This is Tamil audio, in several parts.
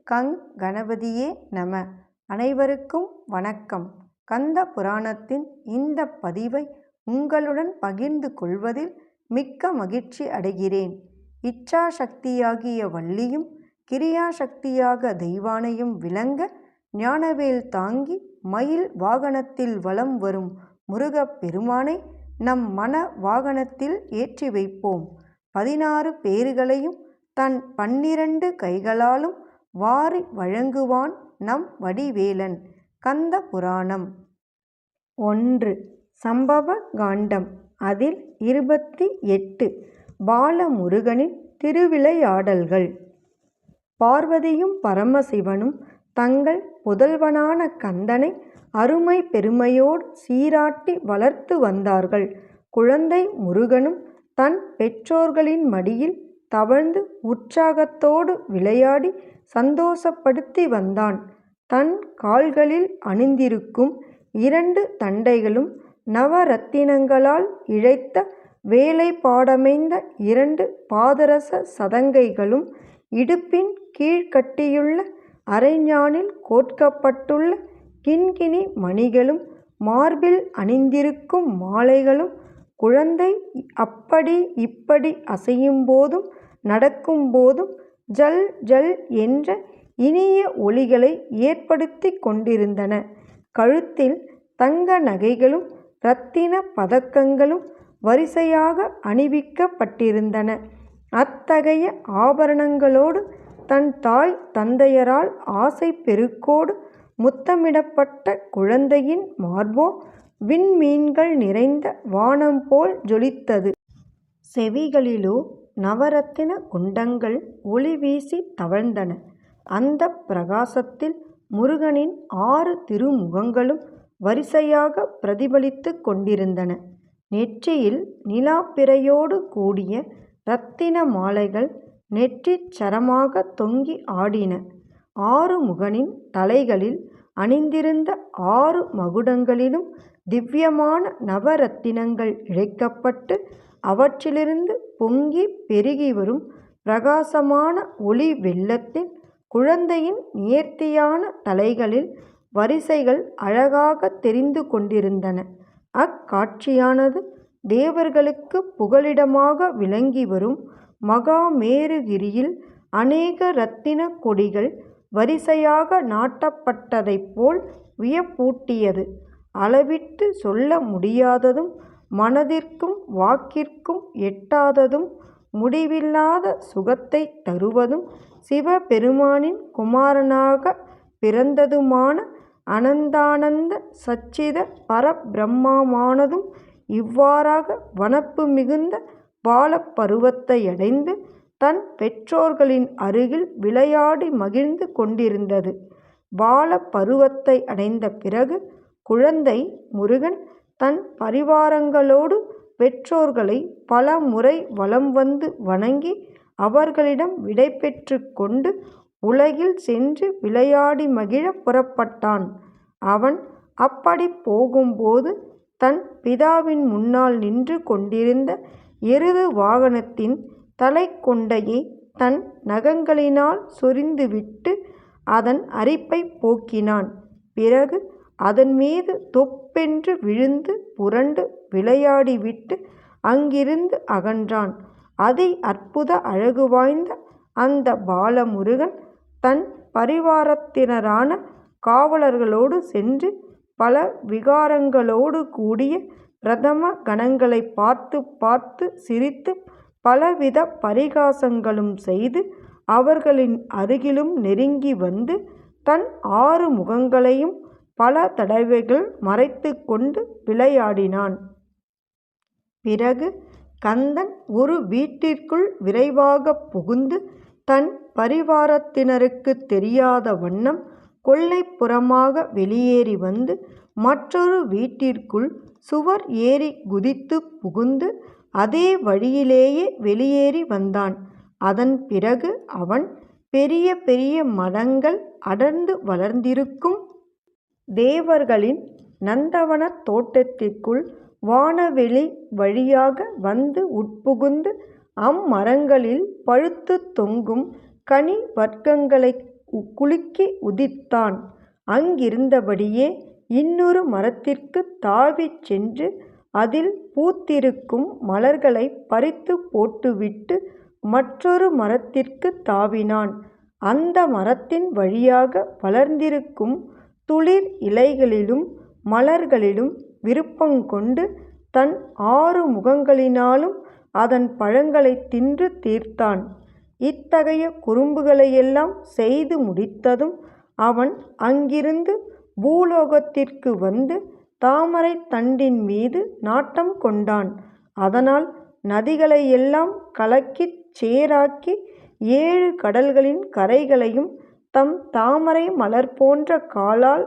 கங் கணபதியே நம. அனைவருக்கும் வணக்கம். கந்த புராணத்தின் இந்த பதிவை உங்களுடன் பகிர்ந்து கொள்வதில் மிக்க மகிழ்ச்சி அடைகிறேன். இச்சாசக்தியாகிய வள்ளியும் கிரியாசக்தியாக தெய்வானையும் விளங்க ஞானவேல் தாங்கி மயில் வாகனத்தில் வலம் வரும் முருகப் பெருமானை நம் மன வாகனத்தில் ஏற்றி வைப்போம். 16 பேறுகளையும் தன் 12 கைகளாலும் வாரி வழங்குவான் நம் வடிவேலன். கந்த புராணம் 1. சம்பவ காண்டம். அதில் 28 பாலமுருகனின் திருவிளையாடல்கள். பார்வதியும் பரமசிவனும் தங்கள் புதல்வனான கந்தனை அருமை பெருமையோடு சீராட்டி வளர்த்து வந்தார்கள். குழந்தை முருகனும் தன் பெற்றோர்களின் மடியில் தவழ்ந்து உற்சாகத்தோடு விளையாடி சந்தோஷப்படுத்தி வந்தான். தன் கால்களில் அணிந்திருக்கும் 2 தண்டைகளும் நவரத்தினங்களால் இழைத்த வேலைப்பாடமைந்த 2 பாதரச சதங்கைகளும் இடுப்பின் கீழ் கட்டியுள்ள அரைஞானில் கோர்க்கப்பட்டுள்ள கிண்கிணி மணிகளும் மார்பில் அணிந்திருக்கும் மாலைகளும் குழந்தை அப்படி இப்படி அசையும் போதும் நடக்கும் போதும் ஜல் ஜல் என்ற இனிய ஒலிகளை ஏற்படுத்தி கொண்டிருந்தன. கழுத்தில் தங்க நகைகளும் இரத்தின பதக்கங்களும் வரிசையாக அணிவிக்கப்பட்டிருந்தன. அத்தகைய ஆபரணங்களோடு தன் தாய் தந்தையரால் ஆசை பெருக்கோடு முத்தமிடப்பட்ட குழந்தையின் மார்போ விண்மீன்கள் நிறைந்த வானம் போல் ஜொலித்தது. செவிகளிலோ நவரத்தின குண்டங்கள் ஒளி வீசி தவழ்ந்தன. அந்த பிரகாசத்தில் முருகனின் 6 திருமுகங்களும் வரிசையாக பிரதிபலித்து கொண்டிருந்தன. நெற்றியில் நிலாப்பிறையோடு கூடிய இரத்தின மாலைகள் நெற்றிச் சரமாக தொங்கி ஆடின. 6 முகனின் தலைகளில் அணிந்திருந்த 6 மகுடங்களிலும் திவ்யமான நவரத்தினங்கள் இழைக்கப்பட்டு அவற்றிலிருந்து பொங்கி பெருகி வரும் பிரகாசமான ஒளி வெள்ளத்தில் குழந்தையின் நேர்த்தியான தலைகளில் வரிசைகள் அழகாக தெரிந்து கொண்டிருந்தன. அக்காட்சியானது தேவர்களுக்கு புகலிடமாக விளங்கி வரும் மகாமேருகிரியில் அநேக இரத்தின கொடிகள் வரிசையாக நாட்டப்பட்டதைப் போல் வியப்பூட்டியது. அளவிட்டு சொல்ல முடியாததும் மனதிற்கும் வாக்கிற்கும் எட்டாததும் முடிவில்லாத சுகத்தை தருவதும் சிவபெருமானின் குமாரனாக பிறந்ததுமான அனந்தானந்த சச்சித பரபிரம்மமானதும் இவ்வாறாக வனப்பு மிகுந்த பாலப்பருவத்தையடைந்து தன் பெற்றோர்களின் அருகில் விளையாடி மகிழ்ந்து கொண்டிருந்தது. பாலப்பருவத்தை அடைந்த பிறகு குழந்தை முருகன் தன் பரிவாரங்களோடு பெற்றோர்களை பல முறை வலம் வந்து வணங்கி அவர்களிடம் விடை பெற்று கொண்டு உலகில் சென்று விளையாடி மகிழ புறப்பட்டான். அவன் அப்படி போகும்போது தன் பிதாவின் முன்னால் நின்று கொண்டிருந்த எருது வாகனத்தின் தலைக்கொண்டையை தன் நகங்களினால் சொரிந்துவிட்டு அதன் அரிப்பை போக்கினான். பிறகு அதன் மீது தொப்பென்று விழுந்து புரண்டு விளையாடிவிட்டு அங்கிருந்து அகன்றான். அதி அற்புத அழகு வாய்ந்த அந்த பாலமுருகன் தன் பரிவாரத்தினரான காவலர்களோடு சென்று பல விகாரங்களோடு கூடிய பிரதம கணங்களை பார்த்து பார்த்து சிரித்து பலவித பரிகாசங்களும் செய்து அவர்களின் அருகிலும் நெருங்கி வந்து தன் 6 முகங்களையும் பல தடவைகள் மறைத்து கொண்டு விளையாடினான். பிறகு கந்தன் ஒரு வீட்டிற்குள் விரைவாக புகுந்து தன் பரிவாரத்தினருக்கு தெரியாத வண்ணம் கொல்லைப்புறமாக வெளியேறி வந்து மற்றொரு வீட்டிற்குள் சுவர் ஏறி குதித்து புகுந்து அதே வழியிலேயே வெளியேறி வந்தான். அதன் பிறகு அவன் பெரிய பெரிய மரங்கள் அடர்ந்து வளர்ந்திருக்கும் தேவர்களின் நந்தவனத் தோட்டத்திற்குள் வானவெளி வழியாக வந்து உட்புகுந்து அம்மரங்களில் பழுத்து தொங்கும் கனி வர்க்கங்களை குலுக்கி உதித்தான். அங்கிருந்தபடியே இன்னொரு மரத்திற்கு தாவிச் சென்று அதில் பூத்திருக்கும் மலர்களை பறித்து போட்டுவிட்டு மற்றொரு மரத்திற்கு தாவினான். அந்த மரத்தின் வழியாக வளர்ந்திருக்கும் துளிர் இலைகளிலும் மலர்களிலும் விருப்பங்கொண்டு தன் 6 முகங்களினாலும் அதன் பழங்களை தின்று தீர்த்தான். இத்தகைய குறும்புகளையெல்லாம் செய்து முடித்ததும் அவன் அங்கிருந்து பூலோகத்திற்கு வந்து தாமரை தண்டின் மீது நாட்டம் கொண்டான். அதனால் நதிகளையெல்லாம் கலக்கிச் சேறாக்கி 7 கடல்களின் கரைகளையும் தம் தாமரை மலர் போன்ற காலால்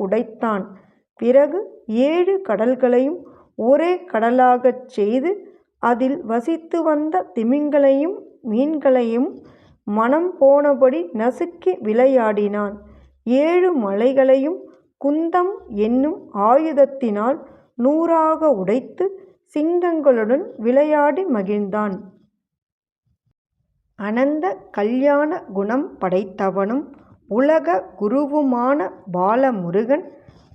உடைத்தான். பிறகு 7 கடல்களையும் ஒரே கடலாகச் செய்து அதில் வசித்து வந்த திமிங்கலையும் மீன்களையும் மனம் போனபடி நசுக்கி விளையாடினான். 7 மலைகளையும் குந்தம் என்னும் ஆயுதத்தினால் 100ஆக உடைத்து சிங்கங்களுடன் விளையாடி மகிழ்ந்தான். அனந்த கல்யாண குணம் படைத்தவனும் உலக குருவுமான பாலமுருகன்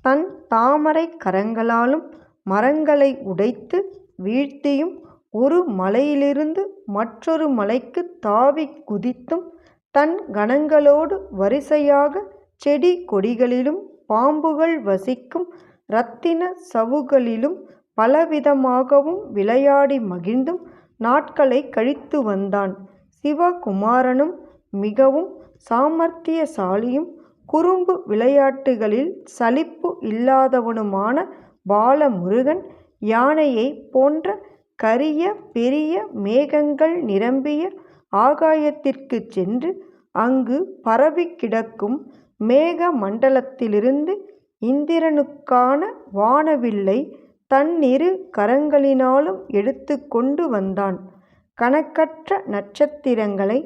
தன் தாமரை கரங்களாலும் மரங்களை உடைத்து வீழ்த்தியும் ஒரு மலையிலிருந்து மற்றொரு மலைக்கு தாவிக் குதித்தும் தன் கணங்களோடு வரிசையாக செடி கொடிகளிலும் பாம்புகள் வசிக்கும் இரத்தின சவுகளிலும் பலவிதமாகவும் விளையாடி மகிழ்ந்தும் நாட்களை கழித்து வந்தான். சிவகுமாரனும் மிகவும் சாமர்த்தியசாலியும் குறும்பு விளையாட்டுகளில் சலிப்பு இல்லாதவனுமான பாலமுருகன் யானையைப் போன்ற கரிய பெரிய மேகங்கள் நிரம்பிய ஆகாயத்திற்குச் சென்று அங்கு பரவி கிடக்கும் மேக மண்டலத்திலிருந்து இந்திரனுக்கான வானவில்லை தன்னிரு கரங்களினாலும் எடுத்து கொண்டு வந்தான். கணக்கற்ற நட்சத்திரங்களை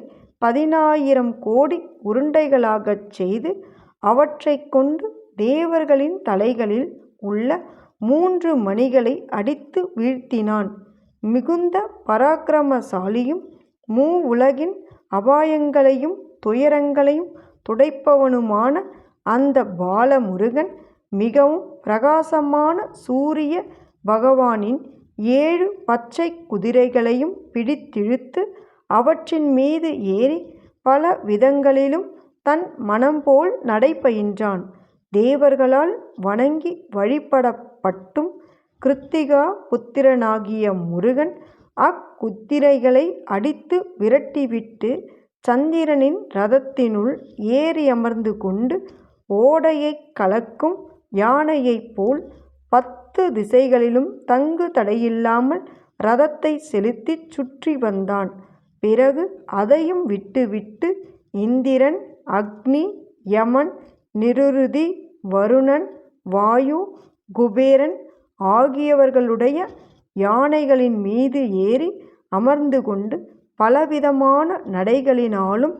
10,000 கோடி உருண்டைகளாகச் செய்து அவற்றைக் கொண்டு தேவர்களின் தலைகளில் உள்ள 3 மணிகளை அடித்து வீழ்த்தினான். மிகுந்த பராக்கிரமசாலியும் மூவுலகின் அபாயங்களையும் துயரங்களையும் துடைப்பவனுமான அந்த பாலமுருகன் மிகவும் பிரகாசமான சூரிய பகவானின் 7 பச்சை குதிரைகளையும் பிடித்திழுத்து அவற்றின் மீது ஏறி பல விதங்களிலும் தன் மனம்போல் நடைபயின்றான். தேவர்களால் வணங்கி வழிபடப்பட்டும் கிருத்திகா புத்திரனாகிய முருகன் அக்குதிரைகளை அடித்து விரட்டிவிட்டு சந்திரனின் ரதத்தினுள் ஏறியமர்ந்து கொண்டு ஓடையைக் கலக்கும் யானையைப் போல் 10 திசைகளிலும் தங்கு தடையில்லாமல் ரதத்தை செலுத்திச் சுற்றி வந்தான். பிறகு அதையும் விட்டுவிட்டு இந்திரன், அக்னி, யமன், நிருதி, வருணன், வாயு, குபேரன் ஆகியவர்களுடைய யானைகளின் மீது ஏறி அமர்ந்து கொண்டு பலவிதமான நடைகளினாலும்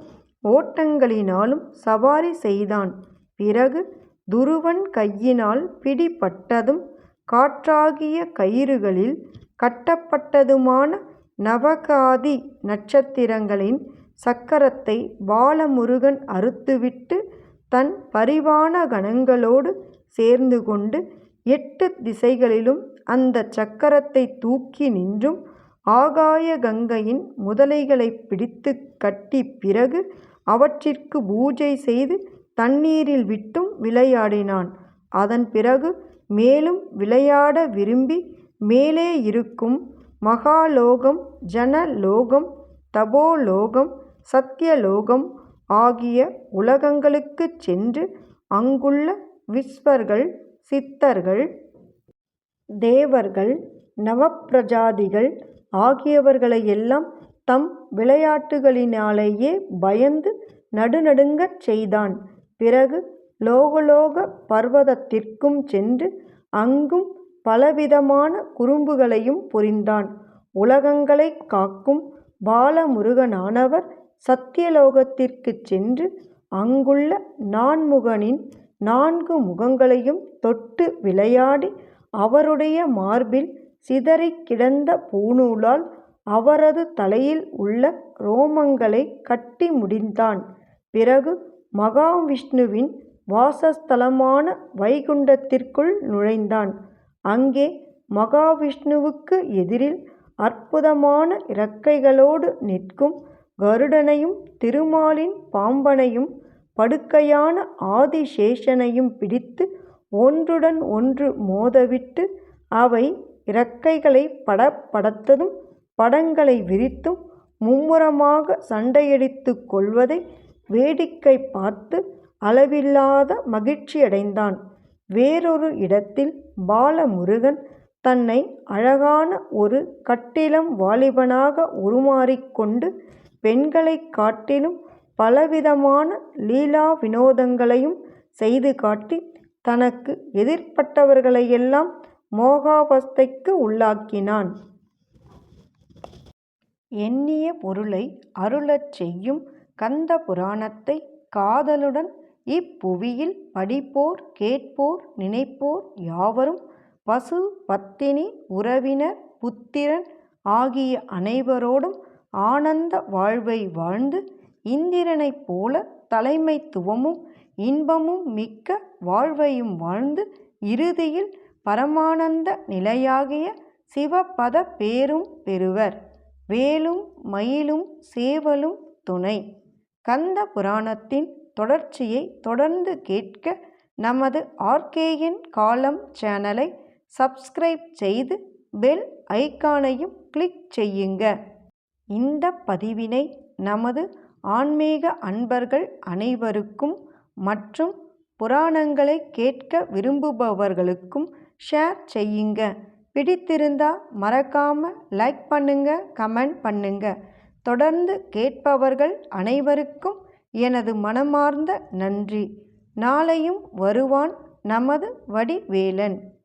ஓட்டங்களினாலும் சவாரி செய்தான். பிறகு துருவன் கையினால் பிடிபட்டதும் காற்றாகிய கயிறுகளில் கட்டப்பட்டதுமான நவகாதி நட்சத்திரங்களின் சக்கரத்தை பாலமுருகன் அறுத்துவிட்டு தன் பரிவான கணங்களோடு சேர்ந்து கொண்டு 8 திசைகளிலும் அந்த சக்கரத்தை தூக்கி நின்றும் ஆகாய கங்கையின் முதலைகளை பிடித்து கட்டி பிறகு அவற்றிற்கு பூஜை செய்து தண்ணீரில் விட்டும் விளையாடினான். அதன் பிறகு மேலும் விளையாட விரும்பி மேலே இருக்கும் மகாலோகம், ஜனலோகம், தபோலோகம், சத்தியலோகம் ஆகிய உலகங்களுக்குச் சென்று அங்குள்ள விஸ்வர்கள், சித்தர்கள், தேவர்கள், நவப்பிரஜாதிகள் ஆகியவர்களையெல்லாம் தம் விளையாட்டுகளினாலேயே பயந்து நடுநடுங்கச் செய்தான். பிறகு லோகலோக பர்வதத்திற்கும் சென்று அங்கும் பலவிதமான குறும்புகளையும் புரிந்தான். உலகங்களைக் காக்கும் பாலமுருகனானவர் சத்தியலோகத்திற்குச் சென்று அங்குள்ள நான்முகனின் 4 முகங்களையும் தொட்டு விளையாடி அவருடைய மார்பில் சிதறிக் கிடந்த பூணூலால் அவரது தலையில் உள்ள ரோமங்களை கட்டி முடித்தான். பிறகு மகாவிஷ்ணுவின் வாசஸ்தலமான வைகுண்டத்திற்குள் நுழைந்தான். அங்கே மகாவிஷ்ணுவுக்கு எதிரில் அற்புதமான இறக்கைகளோடு நிற்கும் கருடனையும் திருமாலின் பாம்பனையும் படுக்கையான ஆதிசேஷனையும் பிடித்து ஒன்றுடன் ஒன்று மோதவிட்டு அவை இறக்கைகளை படப்படத்ததும் படங்களை விரித்தும் மும்முரமாக சண்டையடித்துக் கொள்வதை வேடிக்கை பார்த்து அளவில்லாத மகிழ்ச்சியடைந்தான். வேறொரு இடத்தில் பாலமுருகன் தன்னை அழகான ஒரு கட்டிளம் வாலிபனாக உருமாறிக்கொண்டு பெண்களைக் காட்டிலும் பலவிதமான லீலா வினோதங்களையும் செய்து காட்டி தனக்கு எதிர்ப்பட்டவர்களையெல்லாம் மோகாவஸ்தைக்கு உள்ளாக்கினான். எண்ணிய பொருளை அருளச் செய்யும் கந்த புராணத்தை காதலுடன் இப்புவியில் படிப்போர் கேட்போர் நினைப்போர் யாவரும் பசு பத்தினி உறவினர் புத்திரன் ஆகிய அனைவரோடும் ஆனந்த வாழ்வை வாழ்ந்து இந்திரனைப் போல தலைமைத்துவமும் இன்பமும் மிக்க வாழ்வையும் வாழ்ந்து இறுதியில் பரமானந்த நிலையாகிய சிவபத பேரும் பெறுவர். வேலும் மயிலும் சேவலும் துணை. கந்த புராணத்தின் தொடர்ச்சியை தொடர்ந்து கேட்க நமது ஆர்கேஎன் காலம் சேனலை சப்ஸ்கிரைப் செய்து பெல் ஐகானையும் கிளிக் செய்யுங்க. இந்த பதிவினை நமது ஆன்மீக அன்பர்கள் அனைவருக்கும் மற்றும் புராணங்களை கேட்க விரும்புபவர்களுக்கும் ஷேர் செய்யுங்க. பிடித்திருந்தா மறக்காம லைக் பண்ணுங்க, கமெண்ட் பண்ணுங்க. தொடர்ந்து கேட்பவர்கள் அனைவருக்கும் எனது மனமார்ந்த நன்றி. நாளையும் வருவான் நமது வடிவேலன்.